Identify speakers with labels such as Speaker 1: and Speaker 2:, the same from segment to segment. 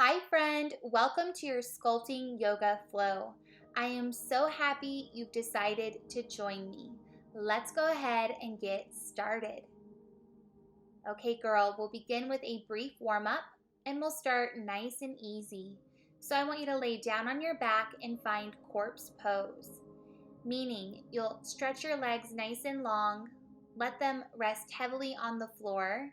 Speaker 1: Hi friend, welcome to your Sculpting Yoga Flow. I am so happy you've decided to join me. Let's go ahead and get started. Okay girl, we'll begin with a brief warm-up and we'll start nice and easy. So I want you to lay down on your back and find corpse pose, meaning you'll stretch your legs nice and long, let them rest heavily on the floor,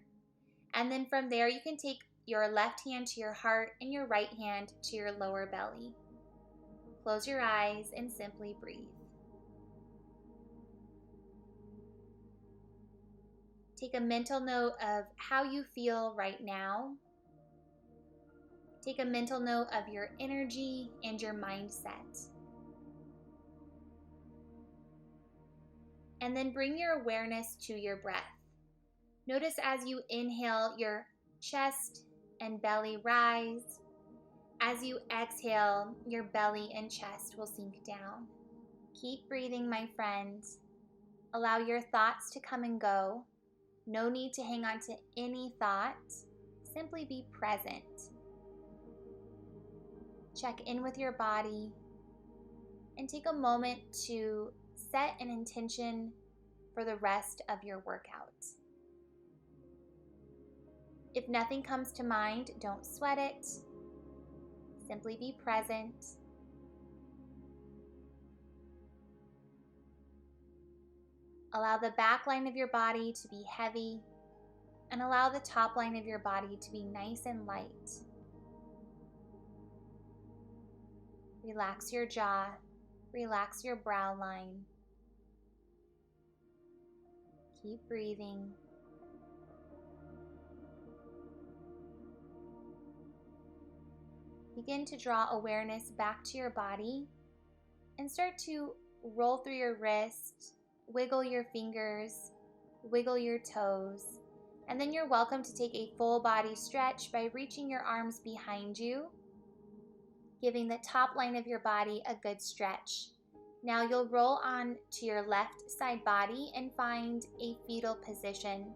Speaker 1: and then from there, you can take your left hand to your heart and your right hand to your lower belly. Close your eyes and simply breathe. Take a mental note of how you feel right now. Take a mental note of your energy and your mindset. And then bring your awareness to your breath. Notice as you inhale, your chest and belly rise. As you exhale, your belly and chest will sink down. Keep breathing, my friend. Allow your thoughts to come and go. No need to hang on to any thought. Simply be present. Check in with your body and take a moment to set an intention for the rest of your workout. If nothing comes to mind, don't sweat it. Simply be present. Allow the back line of your body to be heavy and allow the top line of your body to be nice and light. Relax your jaw, relax your brow line. Keep breathing. Begin to draw awareness back to your body and start to roll through your wrist, wiggle your fingers, wiggle your toes, and then you're welcome to take a full body stretch by reaching your arms behind you, giving the top line of your body a good stretch. Now you'll roll on to your left side body and find a fetal position.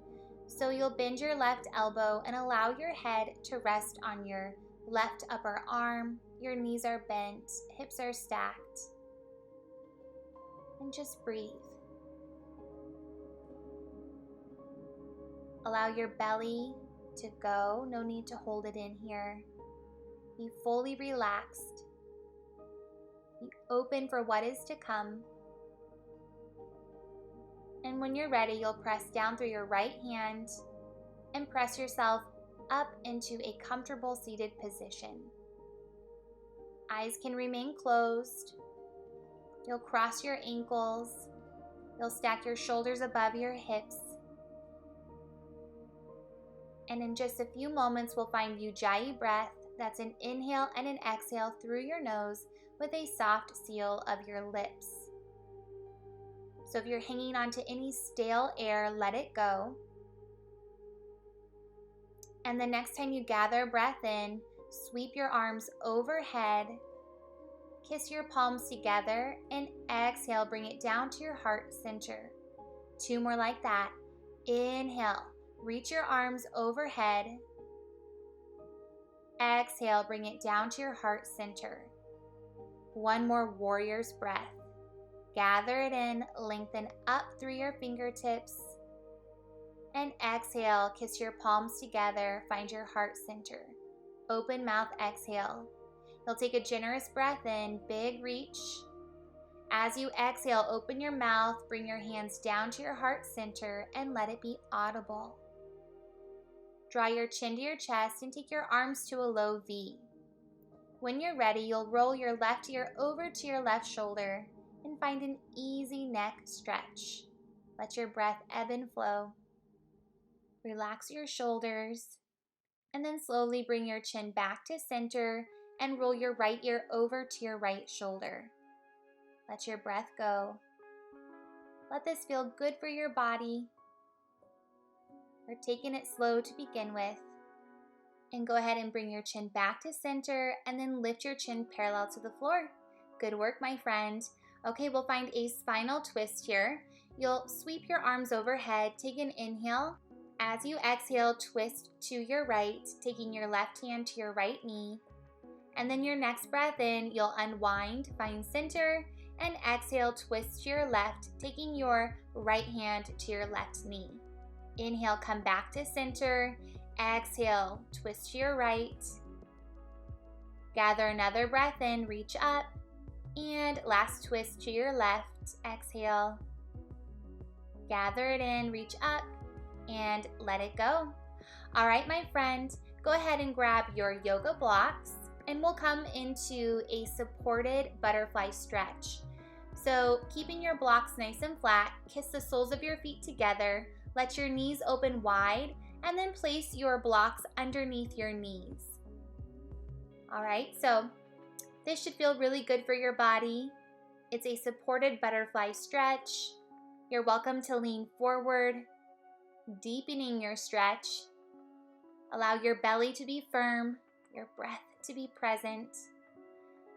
Speaker 1: So you'll bend your left elbow and allow your head to rest on your left upper arm. Your knees are bent, hips are stacked. And just breathe. Allow your belly to go. No need to hold it in here. Be fully relaxed. Be open for what is to come. And when you're ready, you'll press down through your right hand and press yourself up into a comfortable seated position. Eyes can remain closed. You'll cross your ankles. You'll stack your shoulders above your hips. And in just a few moments, we'll find Ujjayi breath. That's an inhale and an exhale through your nose with a soft seal of your lips. So if you're hanging on to any stale air, let it go. And the next time you gather breath in, sweep your arms overhead, kiss your palms together, and exhale, bring it down to your heart center. 2 more like that. Inhale, reach your arms overhead. Exhale, bring it down to your heart center. 1 more warrior's breath. Gather it in, lengthen up through your fingertips. And exhale, kiss your palms together, find your heart center. Open mouth, exhale. You'll take a generous breath in, big reach. As you exhale, open your mouth, bring your hands down to your heart center and let it be audible. Draw your chin to your chest and take your arms to a low V. When you're ready, you'll roll your left ear over to your left shoulder and find an easy neck stretch. Let your breath ebb and flow. Relax your shoulders and then slowly bring your chin back to center and roll your right ear over to your right shoulder. Let your breath go. Let this feel good for your body. We're taking it slow to begin with. And go ahead and bring your chin back to center and then lift your chin parallel to the floor. Good work, my friend. Okay, we'll find a spinal twist here. You'll sweep your arms overhead, take an inhale, As you exhale, twist to your right, taking your left hand to your right knee. And then your next breath in, you'll unwind, find center, and exhale, twist to your left, taking your right hand to your left knee. Inhale, come back to center. Exhale, twist to your right. Gather another breath in, reach up. And last twist to your left. Exhale. Gather it in, reach up, and let it go. All right, my friend, go ahead and grab your yoga blocks, and we'll come into a supported butterfly stretch. So keeping your blocks nice and flat, kiss the soles of your feet together, let your knees open wide, and then place your blocks underneath your knees. All right, so this should feel really good for your body. It's a supported butterfly stretch. You're welcome to lean forward, deepening your stretch. Allow your belly to be firm, your breath to be present.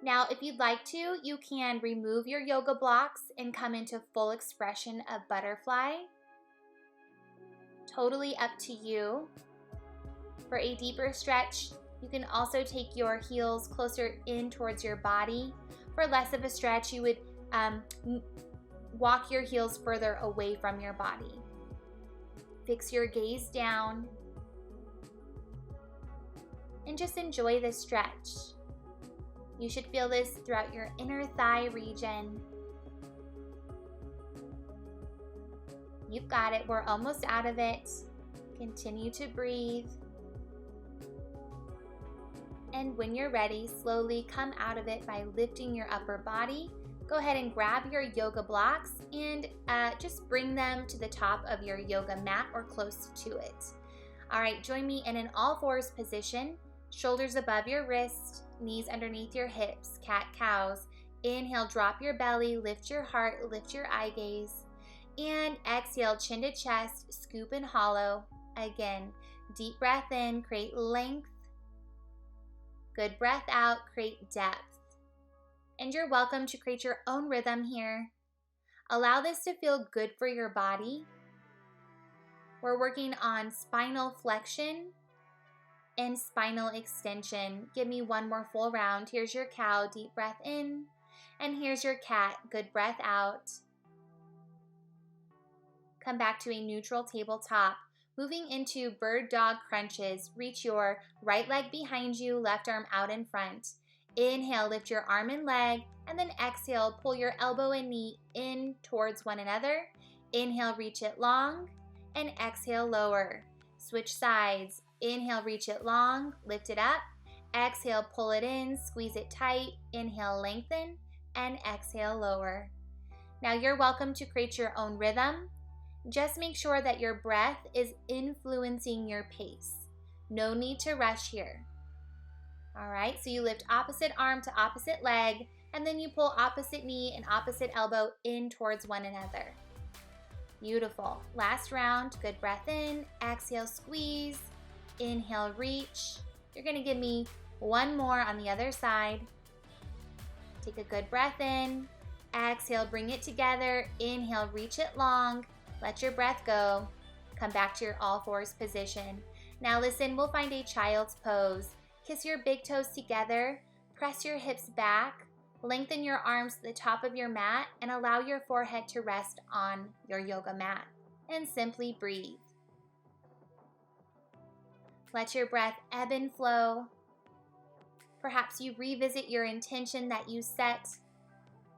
Speaker 1: Now, if you'd like to, you can remove your yoga blocks and come into full expression of butterfly. Totally up to you. For a deeper stretch, you can also take your heels closer in towards your body. For less of a stretch, you would walk your heels further away from your body. Fix your gaze down and just enjoy the stretch. You should feel this throughout your inner thigh region. You've got it. We're almost out of it. Continue to breathe. And when you're ready, slowly come out of it by lifting your upper body. Go ahead and grab your yoga blocks and just bring them to the top of your yoga mat or close to it. All right, join me in an all fours position. Shoulders above your wrist, knees underneath your hips, cat-cows. Inhale, drop your belly, lift your heart, lift your eye gaze. And exhale, chin to chest, scoop and hollow. Again, deep breath in, create length. Good breath out, create depth. And you're welcome to create your own rhythm here. Allow this to feel good for your body. We're working on spinal flexion and spinal extension. Give me one more full round. Here's your cow, deep breath in. And here's your cat, good breath out. Come back to a neutral tabletop. Moving into bird dog crunches. Reach your right leg behind you, left arm out in front. Inhale, lift your arm and leg, and then exhale, pull your elbow and knee in towards one another. Inhale, reach it long, and exhale, lower. Switch sides. Inhale, reach it long, lift it up. Exhale, pull it in, squeeze it tight. Inhale, lengthen, and exhale, lower. Now you're welcome to create your own rhythm. Just make sure that your breath is influencing your pace. No need to rush here. All right, so you lift opposite arm to opposite leg, and then you pull opposite knee and opposite elbow in towards one another. Beautiful. Last round, good breath in, exhale, squeeze, inhale, reach. You're gonna give me one more on the other side. Take a good breath in, exhale, bring it together, inhale, reach it long, let your breath go. Come back to your all fours position. Now listen, we'll find a child's pose. Kiss your big toes together, press your hips back, lengthen your arms to the top of your mat, and allow your forehead to rest on your yoga mat. And simply breathe. Let your breath ebb and flow. Perhaps you revisit your intention that you set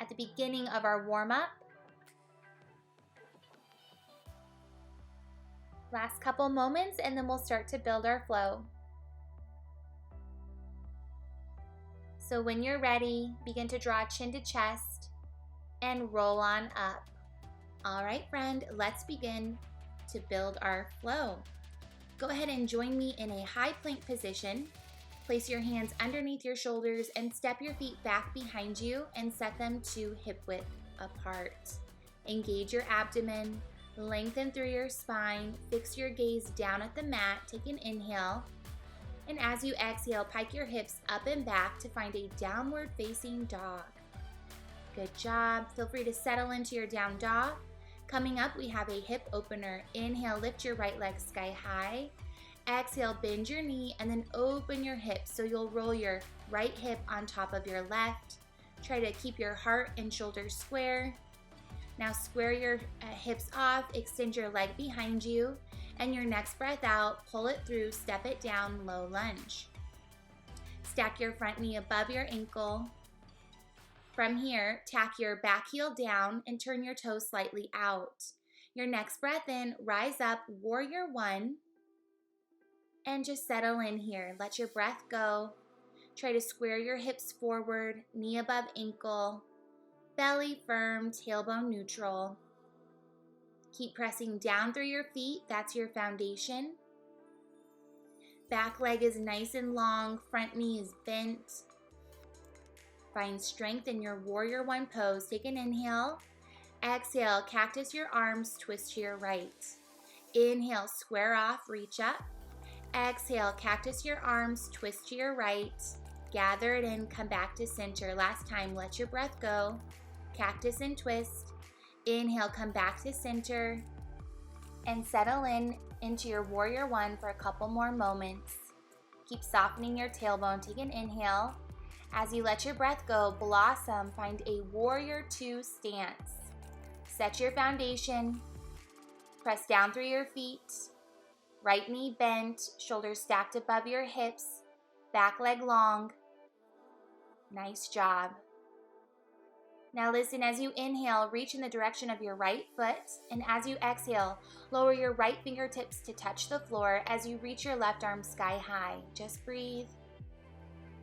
Speaker 1: at the beginning of our warm-up. Last couple moments, and then we'll start to build our flow. So when you're ready, begin to draw chin to chest and roll on up. All right, friend, let's begin to build our flow. Go ahead and join me in a high plank position. Place your hands underneath your shoulders and step your feet back behind you and set them to hip width apart. Engage your abdomen. Lengthen through your spine, fix your gaze down at the mat, take an inhale, and as you exhale, pike your hips up and back to find a downward facing dog. Good job. Feel free to settle into your down dog. Coming up, we have a hip opener. Inhale, lift your right leg sky high. Exhale, bend your knee and then open your hips. So you'll roll your right hip on top of your left. Try to keep your heart and shoulders square. Now square your hips off, extend your leg behind you, and your next breath out, pull it through, step it down, low lunge. Stack your front knee above your ankle. From here, tack your back heel down and turn your toes slightly out. Your next breath in, rise up, warrior one, and just settle in here. Let your breath go. Try to square your hips forward, knee above ankle, belly firm, tailbone neutral. Keep pressing down through your feet. That's your foundation. Back leg is nice and long, front knee is bent. Find strength in your warrior one pose. Take an inhale. Exhale, cactus your arms, twist to your right. Inhale, square off, reach up. Exhale, cactus your arms, twist to your right. Gather it in, come back to center. Last time, let your breath go. Cactus and twist. Inhale, come back to center. And settle in into your warrior one for a couple more moments. Keep softening your tailbone. Take an inhale. As you let your breath go, blossom. Find a warrior two stance. Set your foundation. Press down through your feet. Right knee bent, shoulders stacked above your hips, back leg long. Nice job. Now listen, as you inhale, reach in the direction of your right foot, and as you exhale, lower your right fingertips to touch the floor as you reach your left arm sky high. Just breathe.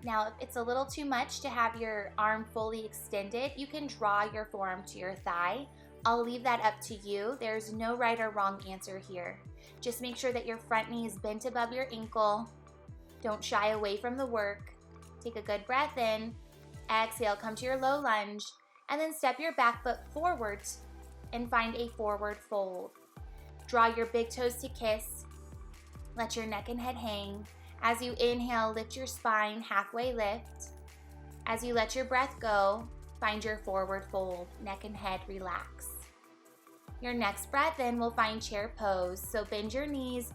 Speaker 1: Now, if it's a little too much to have your arm fully extended, you can draw your forearm to your thigh. I'll leave that up to you. There's no right or wrong answer here. Just make sure that your front knee is bent above your ankle. Don't shy away from the work. Take a good breath in. Exhale, come to your low lunge, and then step your back foot forwards and find a forward fold. Draw your big toes to kiss. Let your neck and head hang. As you inhale, lift your spine, halfway lift. As you let your breath go, find your forward fold, neck and head relax. Your next breath in will find chair pose. So bend your knees,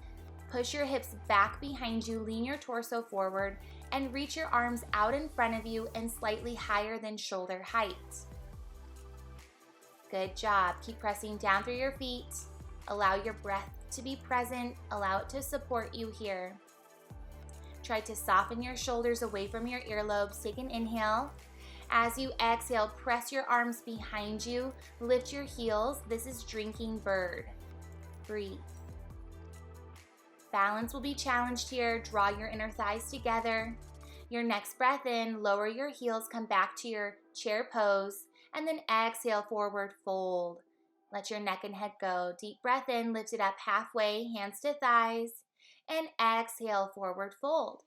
Speaker 1: push your hips back behind you, lean your torso forward, and reach your arms out in front of you and slightly higher than shoulder height. Good job. Keep pressing down through your feet. Allow your breath to be present. Allow it to support you here. Try to soften your shoulders away from your earlobes. Take an inhale. As you exhale, press your arms behind you. Lift your heels. This is drinking bird. Breathe. Balance will be challenged here. Draw your inner thighs together. Your next breath in, lower your heels, come back to your chair pose, and then exhale, forward fold. Let your neck and head go. Deep breath in, lift it up halfway, hands to thighs, and exhale, forward fold.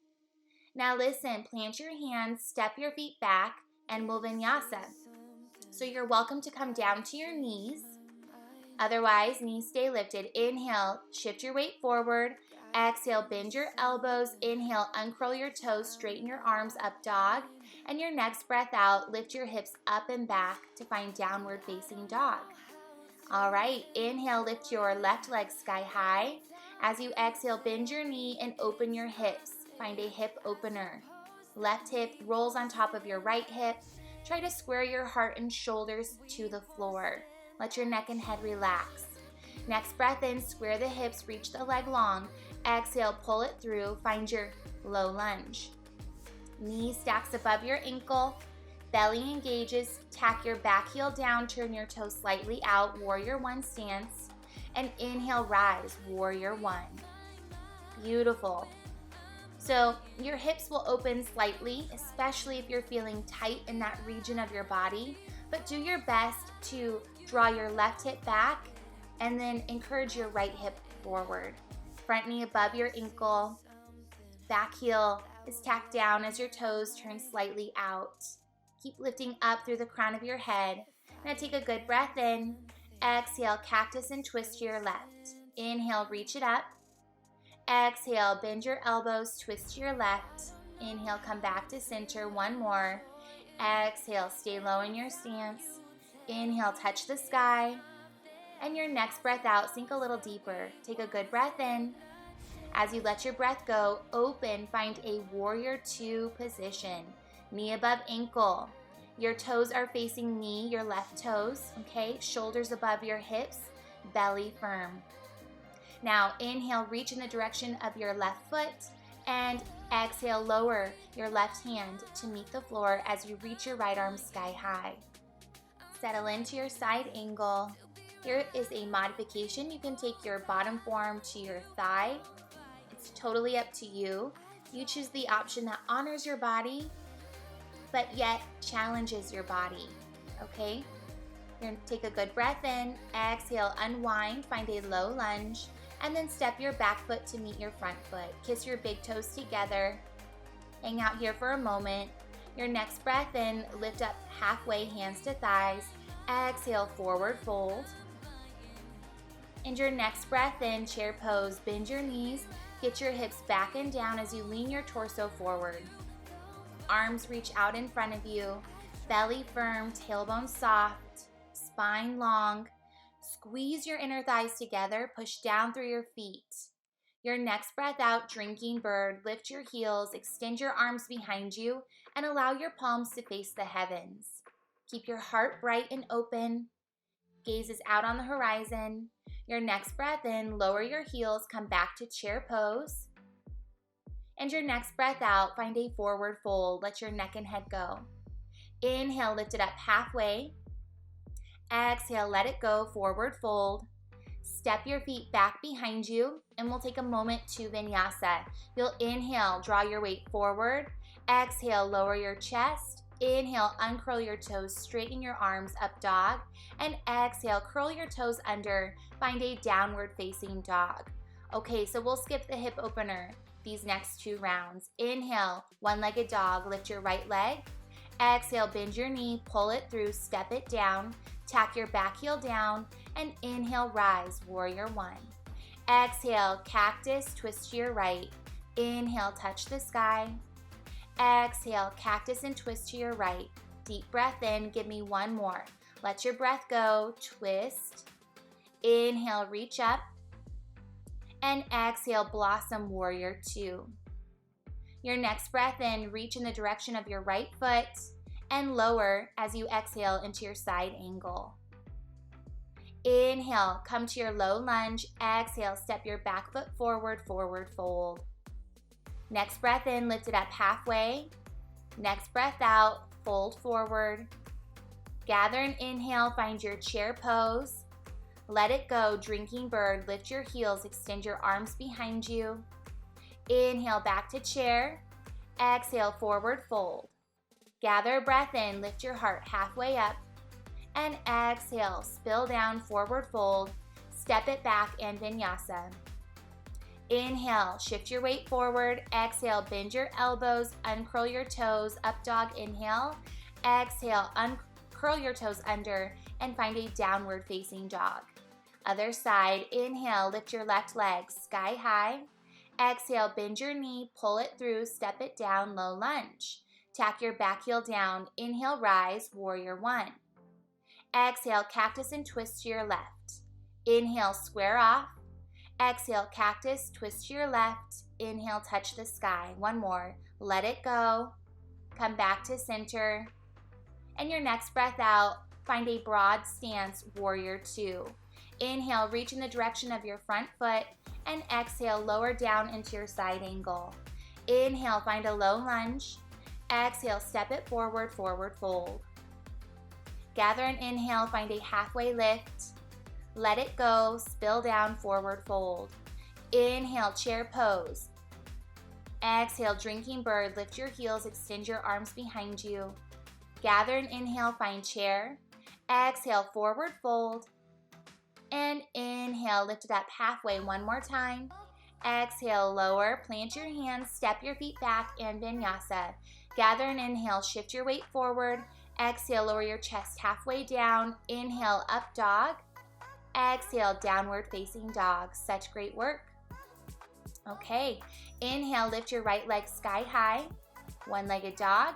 Speaker 1: Now listen, plant your hands, step your feet back, and move vinyasa. So you're welcome to come down to your knees. Otherwise, knees stay lifted. Inhale, shift your weight forward. Exhale, bend your elbows. Inhale, uncurl your toes, straighten your arms up, dog. And your next breath out, lift your hips up and back to find downward facing dog. All right, inhale, lift your left leg sky high. As you exhale, bend your knee and open your hips. Find a hip opener. Left hip rolls on top of your right hip. Try to square your heart and shoulders to the floor. Let your neck and head relax. Next breath in, square the hips, reach the leg long. Exhale, pull it through, find your low lunge. Knee stacks above your ankle, belly engages, tack your back heel down, turn your toes slightly out, warrior one stance, and inhale, rise, warrior one. Beautiful. So your hips will open slightly, especially if you're feeling tight in that region of your body, but do your best to draw your left hip back and then encourage your right hip forward. Front knee above your ankle, back heel is tacked down as your toes turn slightly out. Keep lifting up through the crown of your head. Now take a good breath in. Exhale, cactus and twist to your left. Inhale, reach it up. Exhale, bend your elbows, twist to your left. Inhale, come back to center. One more. Exhale, stay low in your stance. Inhale, touch the sky. And your next breath out, sink a little deeper. Take a good breath in. As you let your breath go, open, find a warrior two position. Knee above ankle. Your toes are facing knee, your left toes, okay? Shoulders above your hips, belly firm. Now inhale, reach in the direction of your left foot, and exhale, lower your left hand to meet the floor as you reach your right arm sky high. Settle into your side angle. Here is a modification. You can take your bottom forearm to your thigh. It's totally up to you. You choose the option that honors your body, but yet challenges your body, okay? You're gonna take a good breath in, exhale, unwind, find a low lunge, and then step your back foot to meet your front foot. Kiss your big toes together. Hang out here for a moment. Your next breath in, lift up halfway, hands to thighs. Exhale, forward fold. And your next breath in, chair pose, bend your knees, get your hips back and down as you lean your torso forward. Arms reach out in front of you, belly firm, tailbone soft, spine long. Squeeze your inner thighs together, push down through your feet. Your next breath out, drinking bird, lift your heels, extend your arms behind you, and allow your palms to face the heavens. Keep your heart bright and open. Gaze is out on the horizon. Your next breath in, lower your heels, come back to chair pose. And your next breath out, find a forward fold. Let your neck and head go. Inhale, lift it up halfway. Exhale, let it go, forward fold. Step your feet back behind you, and we'll take a moment to vinyasa. You'll inhale, draw your weight forward. Exhale, lower your chest. Inhale, uncurl your toes, straighten your arms, up dog. And exhale, curl your toes under, find a downward facing dog. Okay, so we'll skip the hip opener these next two rounds. Inhale, one-legged dog, lift your right leg. Exhale, bend your knee, pull it through, step it down, tack your back heel down, and inhale, rise, warrior one. Exhale, cactus, twist to your right. Inhale, touch the sky. Exhale, cactus and twist to your right. Deep breath in, give me one more. Let your breath go, twist. Inhale, reach up. And exhale, blossom, warrior two. Your next breath in, reach in the direction of your right foot and lower as you exhale into your side angle. Inhale, come to your low lunge. Exhale, step your back foot forward, forward fold. Next breath in, lift it up halfway. Next breath out, fold forward. Gather and inhale, find your chair pose. Let it go, drinking bird, lift your heels, extend your arms behind you. Inhale, back to chair. Exhale, forward fold. Gather a breath in, lift your heart halfway up. And exhale, spill down, forward fold. Step it back and vinyasa. Inhale, shift your weight forward. Exhale, bend your elbows, uncurl your toes, up dog, inhale. Exhale, uncurl your toes under and find a downward facing dog. Other side, inhale, lift your left leg sky high. Exhale, bend your knee, pull it through, step it down, low lunge. Tack your back heel down, inhale, rise, warrior one. Exhale, cactus and twist to your left. Inhale, square off. Exhale, cactus, twist to your left. Inhale, touch the sky. One more. Let it go. Come back to center. And your next breath out, find a broad stance, warrior two. Inhale, reach in the direction of your front foot. And exhale, lower down into your side angle. Inhale, find a low lunge. Exhale, step it forward, forward fold. Gather and inhale, find a halfway lift. Let it go, spill down, forward fold. Inhale, chair pose. Exhale, drinking bird, lift your heels, extend your arms behind you. Gather and inhale, find chair. Exhale, forward fold. And inhale, lift it up halfway one more time. Exhale, lower, plant your hands, step your feet back, and vinyasa. Gather and inhale, shift your weight forward. Exhale, lower your chest halfway down. Inhale, up dog. Exhale, downward facing dog. Such great work. Okay, inhale, lift your right leg sky high. One-legged dog.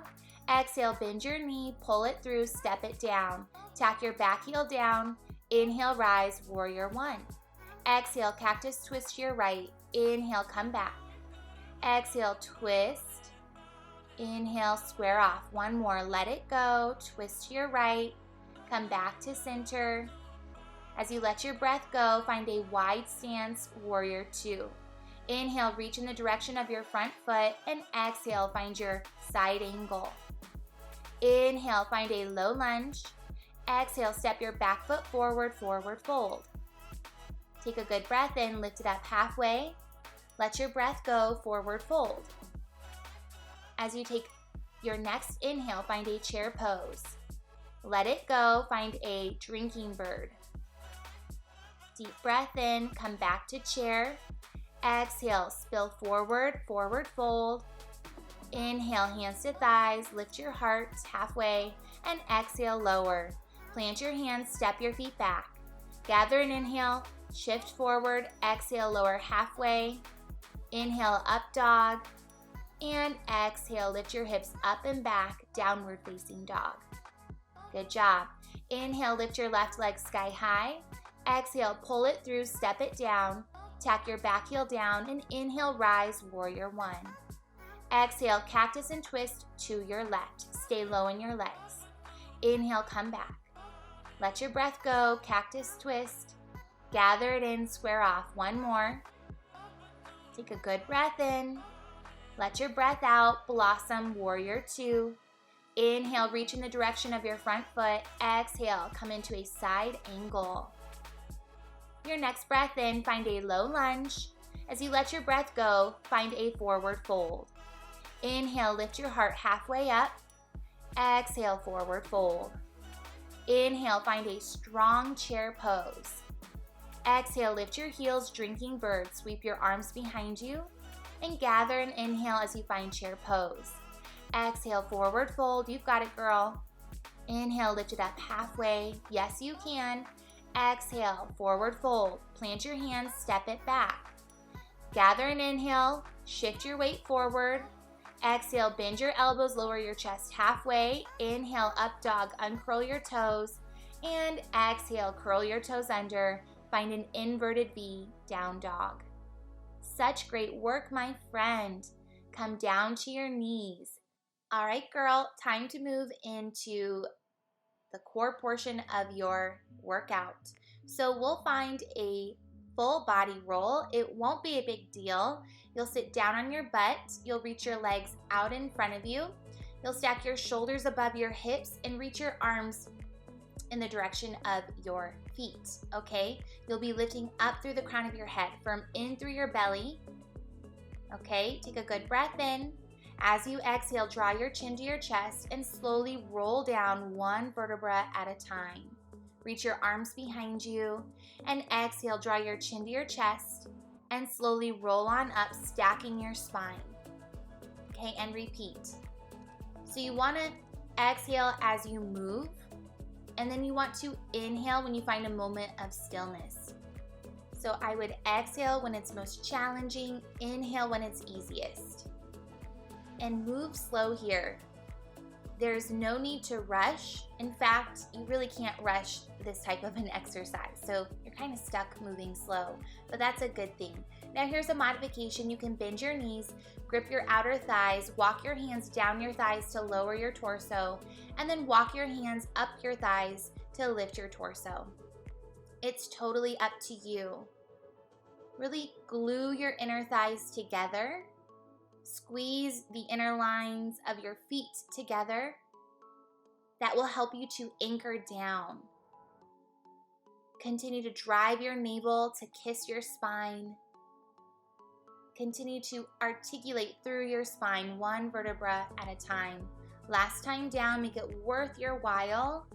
Speaker 1: Exhale, bend your knee, pull it through, step it down. Tack your back heel down. Inhale, rise, warrior one. Exhale, cactus twist to your right. Inhale, come back. Exhale, twist. Inhale, square off. One more, let it go. Twist to your right. Come back to center. As you let your breath go, find a wide stance, warrior two. Inhale, reach in the direction of your front foot, and exhale, find your side angle. Inhale, find a low lunge. Exhale, step your back foot forward, forward fold. Take a good breath in, lift it up halfway. Let your breath go, forward fold. As you take your next inhale, find a chair pose. Let it go, find a drinking bird. Deep breath in, come back to chair. Exhale, spill forward, forward fold. Inhale, hands to thighs, lift your heart halfway, and exhale, lower. Plant your hands, step your feet back. Gather an inhale, shift forward, exhale, lower halfway. Inhale, up dog, and exhale, lift your hips up and back, downward facing dog. Good job. Inhale, lift your left leg sky high. Exhale, pull it through, step it down. Tack your back heel down, and inhale, rise, warrior one. Exhale, cactus and twist to your left. Stay low in your legs. Inhale, come back. Let your breath go, cactus twist. Gather it in, square off. One more. Take a good breath in. Let your breath out, blossom, warrior two. Inhale, reach in the direction of your front foot. Exhale, come into a side angle. Your next breath in, find a low lunge. As you let your breath go, find a forward fold. Inhale, lift your heart halfway up. Exhale, forward fold. Inhale, find a strong chair pose. Exhale, lift your heels, drinking bird. Sweep your arms behind you and gather an inhale as you find chair pose. Exhale, forward fold. You've got it, girl. Inhale, lift it up halfway. Yes, you can. Exhale, forward fold. Plant your hands, step it back. Gather an inhale, shift your weight forward. Exhale, bend your elbows, lower your chest halfway. Inhale, up dog, uncurl your toes. And exhale, curl your toes under. Find an inverted V, down dog. Such great work, my friend. Come down to your knees. All right, girl, time to move into the core portion of your workout. So we'll find a full body roll. It won't be a big deal. You'll sit down on your butt. You'll reach your legs out in front of you. You'll stack your shoulders above your hips and reach your arms in the direction of your feet, okay? You'll be lifting up through the crown of your head, firm in through your belly, okay? Take a good breath in. As you exhale, draw your chin to your chest and slowly roll down one vertebra at a time. Reach your arms behind you and exhale, draw your chin to your chest and slowly roll on up, stacking your spine. Okay, and repeat. So you want to exhale as you move, and then you want to inhale when you find a moment of stillness. So I would exhale when it's most challenging, inhale when it's easiest. And move slow here. There's no need to rush. In fact, you really can't rush this type of an exercise. So you're kind of stuck moving slow, but that's a good thing. Now here's a modification. You can bend your knees, grip your outer thighs, walk your hands down your thighs to lower your torso, and then walk your hands up your thighs to lift your torso. It's totally up to you. Really glue your inner thighs together. Squeeze the inner lines of your feet together. That will help you to anchor down. Continue to drive your navel to kiss your spine. Continue to articulate through your spine, one vertebra at a time. Last time down, make it worth your while.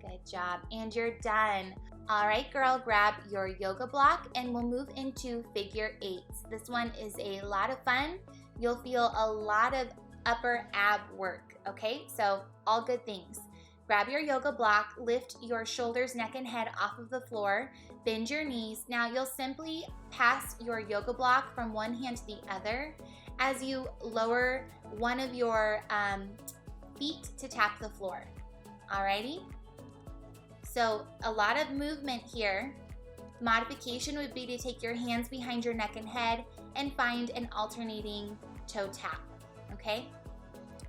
Speaker 1: Good job, and you're done. All right, girl, grab your yoga block and we'll move into figure eights. This one is a lot of fun. You'll feel a lot of upper ab work, okay? So all good things. Grab your yoga block, lift your shoulders, neck, and head off of the floor, bend your knees. Now you'll simply pass your yoga block from one hand to the other as you lower one of your feet to tap the floor. Alrighty? So a lot of movement here. Modification would be to take your hands behind your neck and head and find an alternating toe tap, okay?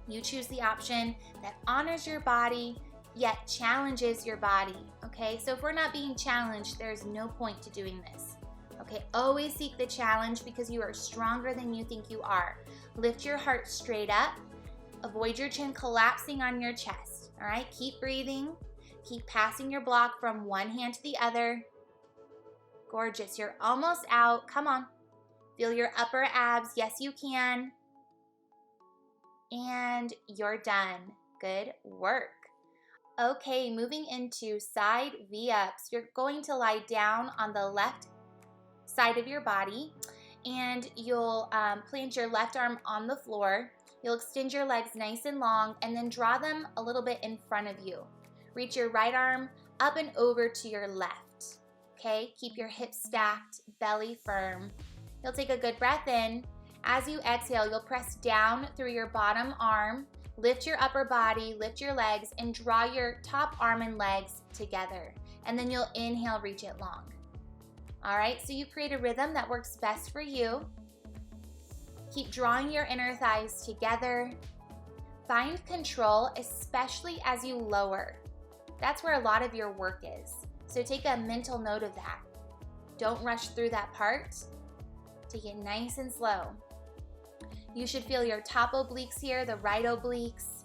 Speaker 1: You choose the option that honors your body, yet challenges your body, okay? So if we're not being challenged, there's no point to doing this, okay? Always seek the challenge because you are stronger than you think you are. Lift your heart straight up. Avoid your chin collapsing on your chest, all right? Keep breathing. Keep passing your block from one hand to the other. Gorgeous. You're almost out. Come on. Feel your upper abs. Yes, you can. And you're done. Good work. Okay, moving into side V-ups. You're going to lie down on the left side of your body, and you'll plant your left arm on the floor. You'll extend your legs nice and long, and then draw them a little bit in front of you. Reach your right arm up and over to your left. Okay, keep your hips stacked, belly firm. You'll take a good breath in. As you exhale, you'll press down through your bottom arm, lift your upper body, lift your legs, and draw your top arm and legs together. And then you'll inhale, reach it long. All right, so you create a rhythm that works best for you. Keep drawing your inner thighs together. Find control, especially as you lower. That's where a lot of your work is. So take a mental note of that. Don't rush through that part. Take it nice and slow. You should feel your top obliques here, the right obliques.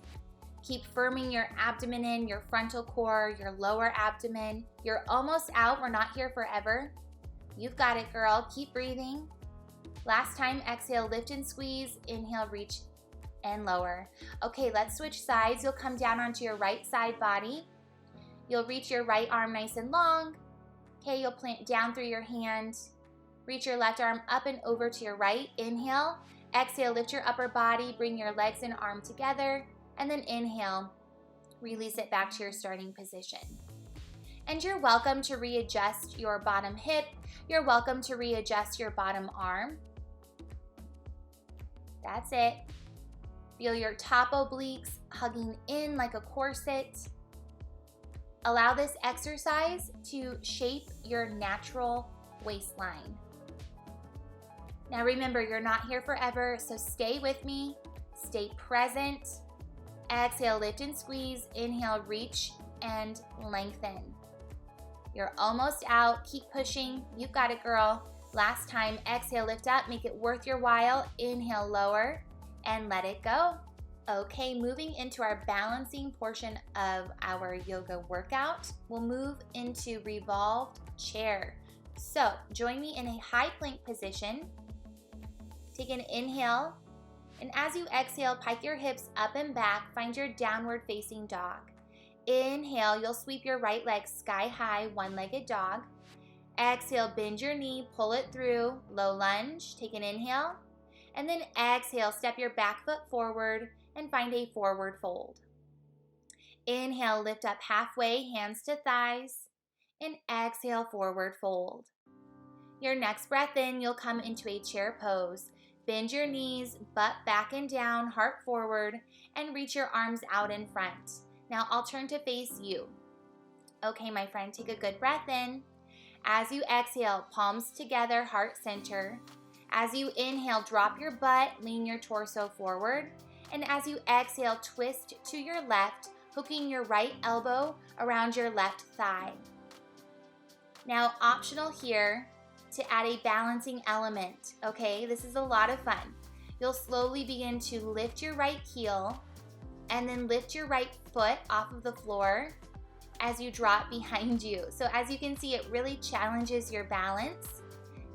Speaker 1: Keep firming your abdomen in, your frontal core, your lower abdomen. You're almost out. We're not here forever. You've got it, girl. Keep breathing. Last time, exhale, lift and squeeze. Inhale, reach and lower. Okay, let's switch sides. You'll come down onto your right side body. You'll reach your right arm nice and long. Okay, you'll plant down through your hand. Reach your left arm up and over to your right. Inhale. Exhale, lift your upper body. Bring your legs and arm together. And then inhale. Release it back to your starting position. And you're welcome to readjust your bottom hip. You're welcome to readjust your bottom arm. That's it. Feel your top obliques hugging in like a corset. Allow this exercise to shape your natural waistline. Now remember, you're not here forever, so stay with me. Stay present. Exhale, lift and squeeze. Inhale, reach and lengthen. You're almost out. Keep pushing. You've got it, girl. Last time, exhale, lift up. Make it worth your while. Inhale, lower and let it go. Okay, moving into our balancing portion of our yoga workout, we'll move into revolved chair. So join me in a high plank position. Take an inhale, and as you exhale, pike your hips up and back. Find your downward facing dog. Inhale, you'll sweep your right leg sky high, one-legged dog. Exhale, bend your knee, pull it through, low lunge. Take an inhale, and then exhale, step your back foot forward and find a forward fold. Inhale, lift up halfway, hands to thighs, and exhale, forward fold. Your next breath in, you'll come into a chair pose. Bend your knees, butt back and down, heart forward, and reach your arms out in front. Now I'll turn to face you. Okay, my friend, take a good breath in. As you exhale, palms together, heart center. As you inhale, drop your butt, lean your torso forward. And as you exhale, twist to your left, hooking your right elbow around your left thigh. Now, optional here to add a balancing element, okay? This is a lot of fun. You'll slowly begin to lift your right heel and then lift your right foot off of the floor as you drop behind you. So as you can see, it really challenges your balance.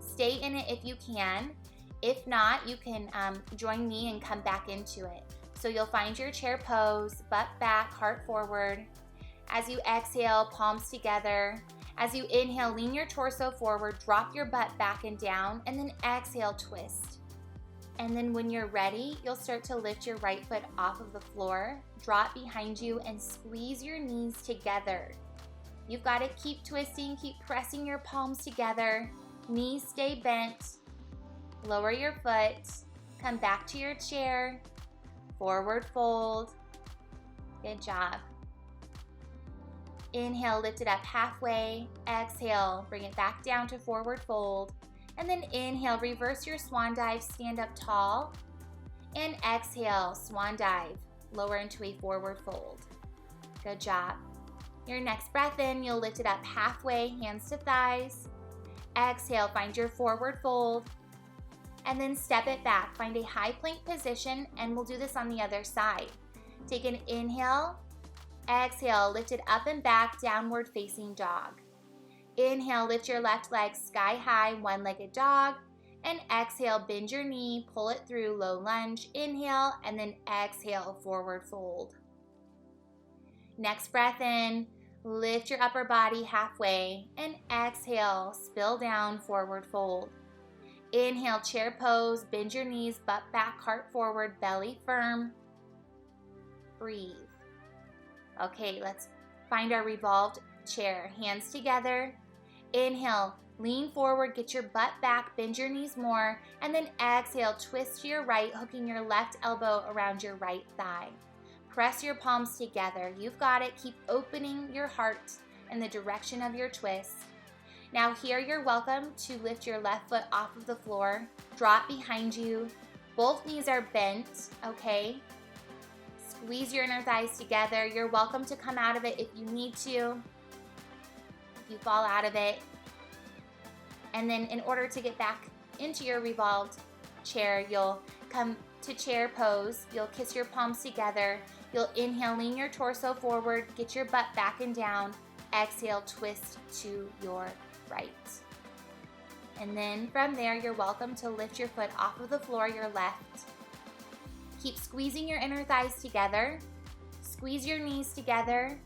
Speaker 1: Stay in it if you can. If not, you can join me and come back into it. So you'll find your chair pose, butt back, heart forward. As you exhale, palms together. As you inhale, lean your torso forward, drop your butt back and down, and then exhale, twist. And then when you're ready, you'll start to lift your right foot off of the floor, drop behind you, and squeeze your knees together. You've got to keep twisting, keep pressing your palms together. Knees stay bent. Lower your foot. Come back to your chair. Forward fold. Good job. Inhale, lift it up halfway. Exhale, bring it back down to forward fold. And then inhale, reverse your swan dive, stand up tall. And exhale, swan dive, lower into a forward fold. Good job. Your next breath in, you'll lift it up halfway, hands to thighs. Exhale, find your forward fold. And then step it back. Find a high plank position, and we'll do this on the other side. Take an inhale. Exhale, lift it up and back, downward facing dog. Inhale, lift your left leg sky high, one-legged dog. And exhale, bend your knee, pull it through, low lunge. Inhale, and then exhale, forward fold. Next breath in, lift your upper body halfway. And exhale, spill down, forward fold. Inhale, chair pose, bend your knees, butt back, heart forward, belly firm. Breathe. Okay, let's find our revolved chair. Hands together. Inhale, lean forward, get your butt back, bend your knees more, and then exhale, twist to your right, hooking your left elbow around your right thigh. Press your palms together. You've got it. Keep opening your heart in the direction of your twist. Now here you're welcome to lift your left foot off of the floor, draw it behind you. Both knees are bent, okay? Squeeze your inner thighs together. You're welcome to come out of it if you need to, if you fall out of it. And then in order to get back into your revolved chair, you'll come to chair pose. You'll kiss your palms together. You'll inhale, lean your torso forward, get your butt back and down. Exhale, twist to your right. And then from there, you're welcome to lift your foot off of the floor, your left. Keep squeezing your inner thighs together. Squeeze your knees together.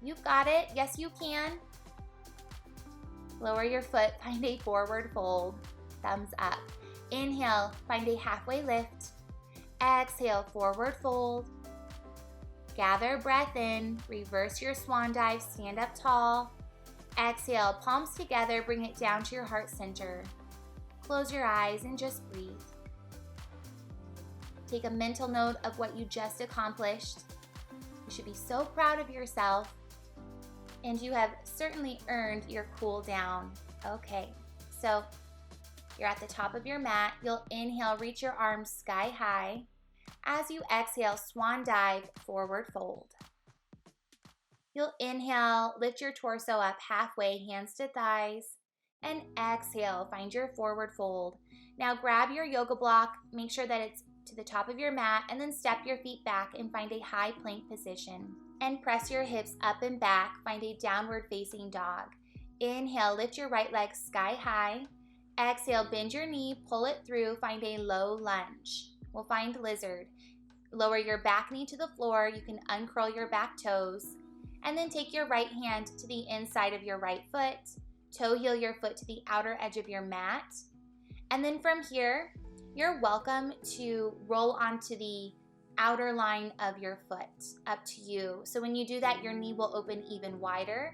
Speaker 1: You've got it. Yes, you can. Lower your foot, find a forward fold. Thumbs up. Inhale, find a halfway lift. Exhale, forward fold. Gather breath in, reverse your swan dive, stand up tall. Exhale, palms together, bring it down to your heart center. Close your eyes and just breathe. Take a mental note of what you just accomplished. You should be so proud of yourself, and you have certainly earned your cool down. Okay, so you're at the top of your mat. You'll inhale, reach your arms sky high. As you exhale, swan dive, forward fold. You'll inhale, lift your torso up halfway, hands to thighs, and exhale, find your forward fold. Now grab your yoga block, make sure that it's to the top of your mat, and then step your feet back and find a high plank position. And press your hips up and back, find a downward facing dog. Inhale, lift your right leg sky high. Exhale, bend your knee, pull it through, find a low lunge. We'll find lizard. Lower your back knee to the floor. You can uncurl your back toes. And then take your right hand to the inside of your right foot. Toe heel your foot to the outer edge of your mat. And then from here, you're welcome to roll onto the outer line of your foot, up to you. So when you do that, your knee will open even wider.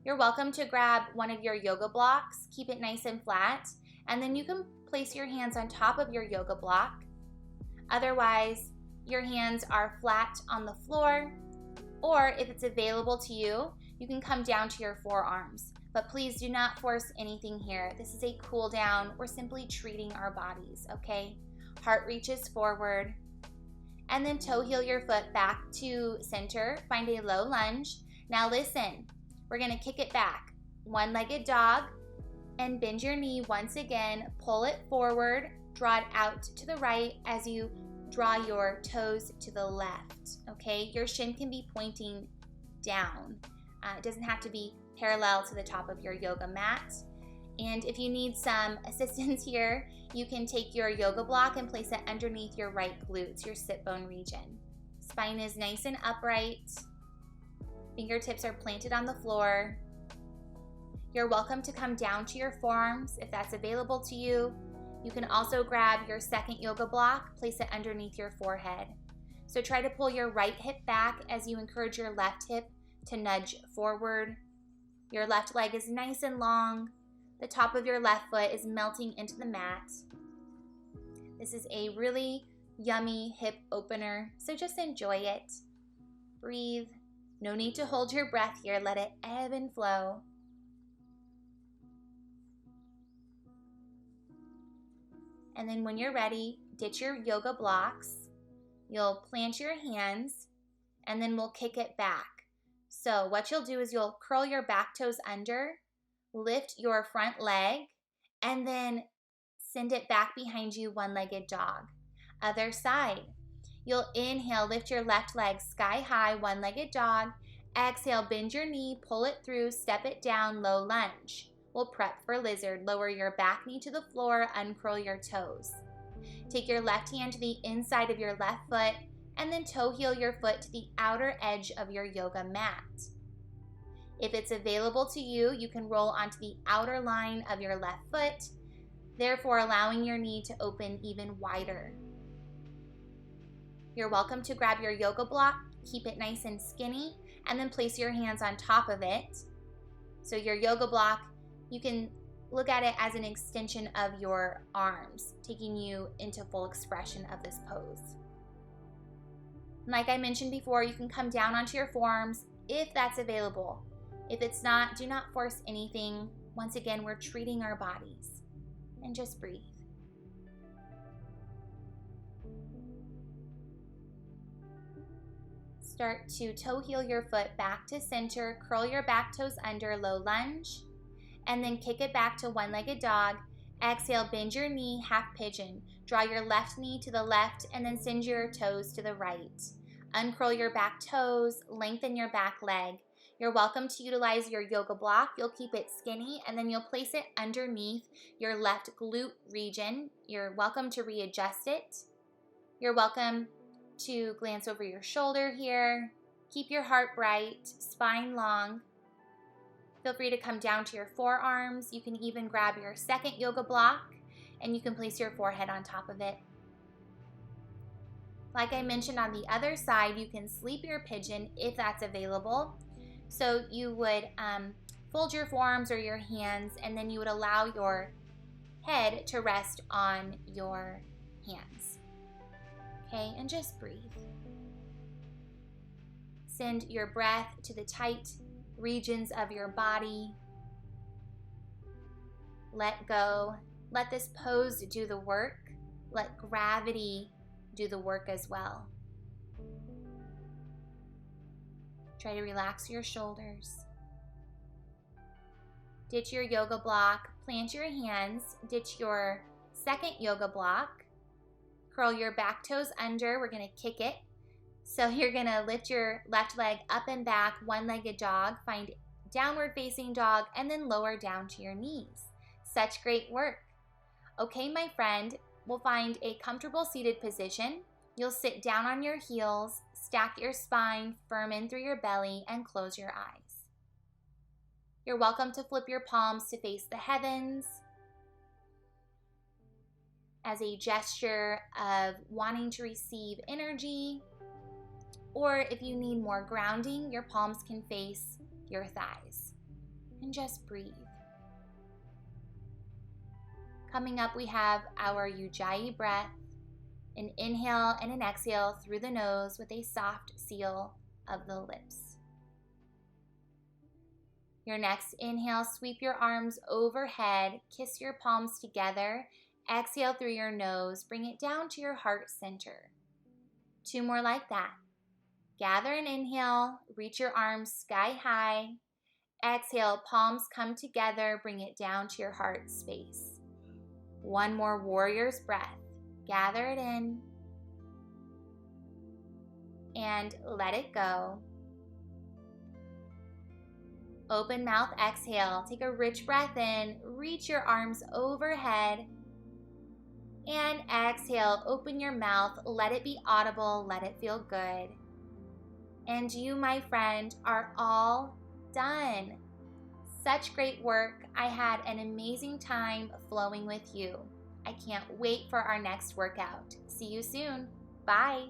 Speaker 1: You're welcome to grab one of your yoga blocks, keep it nice and flat, and then you can place your hands on top of your yoga block. Otherwise, your hands are flat on the floor, or if it's available to you, you can come down to your forearms. But please do not force anything here. This is a cool down. We're simply treating our bodies, okay? Heart reaches forward. And then toe heel your foot back to center. Find a low lunge. Now listen, we're gonna kick it back. One-legged dog, and bend your knee once again. Pull it forward, draw it out to the right as you draw your toes to the left, okay? Your shin can be pointing down. It doesn't have to be parallel to the top of your yoga mat. And if you need some assistance here, you can take your yoga block and place it underneath your right glutes, your sit bone region. Spine is nice and upright. Fingertips are planted on the floor. You're welcome to come down to your forearms if that's available to you. You can also grab your second yoga block, place it underneath your forehead. So try to pull your right hip back as you encourage your left hip to nudge forward. Your left leg is nice and long. The top of your left foot is melting into the mat. This is a really yummy hip opener, so just enjoy it. Breathe No need to hold your breath here. Let it ebb and flow. And then when you're ready, ditch your yoga blocks. You'll plant your hands, and then we'll kick it back. So what you'll do is you'll curl your back toes under, lift your front leg, and then send it back behind you, one-legged dog. Other side. You'll inhale, lift your left leg sky high, one-legged dog. Exhale, bend your knee, pull it through, step it down, low lunge. We'll prep for lizard. Lower your back knee to the floor, uncurl your toes. Take your left hand to the inside of your left foot, and then toe heel your foot to the outer edge of your yoga mat. If it's available to you, you can roll onto the outer line of your left foot, therefore allowing your knee to open even wider. You're welcome to grab your yoga block, keep it nice and skinny, and then place your hands on top of it. So your yoga block, you can look at it as an extension of your arms, taking you into full expression of this pose. Like I mentioned before, you can come down onto your forearms if that's available. If it's not, do not force anything. Once again, we're treating our bodies. And just breathe. Start to toe heel your foot back to center, curl your back toes under, low lunge, and then kick it back to one-legged dog. Exhale, bend your knee, half pigeon. Draw your left knee to the left and then send your toes to the right. Uncurl your back toes, lengthen your back leg. You're welcome to utilize your yoga block. You'll keep it skinny and then you'll place it underneath your left glute region. You're welcome to readjust it. You're welcome to glance over your shoulder here. Keep your heart bright, spine long. Feel free to come down to your forearms. You can even grab your second yoga block and you can place your forehead on top of it. Like I mentioned on the other side, you can sleep your pigeon if that's available. So you would fold your forearms or your hands and then you would allow your head to rest on your hands. Okay, and just breathe. Send your breath to the tight regions of your body. Let go. Let this pose do the work. Let gravity do the work as well. Try to relax your shoulders. Ditch your yoga block. Plant your hands. Ditch your second yoga block. Curl your back toes under. We're going to kick it. So you're going to lift your left leg up and back, one-legged dog. Find downward facing dog and then lower down to your knees. Such great work. Okay, my friend, we'll find a comfortable seated position. You'll sit down on your heels, stack your spine, firm in through your belly, and close your eyes. You're welcome to flip your palms to face the heavens as a gesture of wanting to receive energy, or if you need more grounding, your palms can face your thighs. And just breathe. Coming up, we have our Ujjayi breath, an inhale and an exhale through the nose with a soft seal of the lips. Your next inhale, sweep your arms overhead, kiss your palms together. Exhale through your nose, bring it down to your heart center. 2 more like that. Gather and inhale, reach your arms sky high. Exhale, palms come together, bring it down to your heart space. 1 more warrior's breath. Gather it in and let it go. Open mouth, exhale. Take a rich breath in, reach your arms overhead. And exhale, open your mouth, let it be audible, let it feel good. And you, my friend, are all done. Such great work. I had an amazing time flowing with you. I can't wait for our next workout. See you soon. Bye.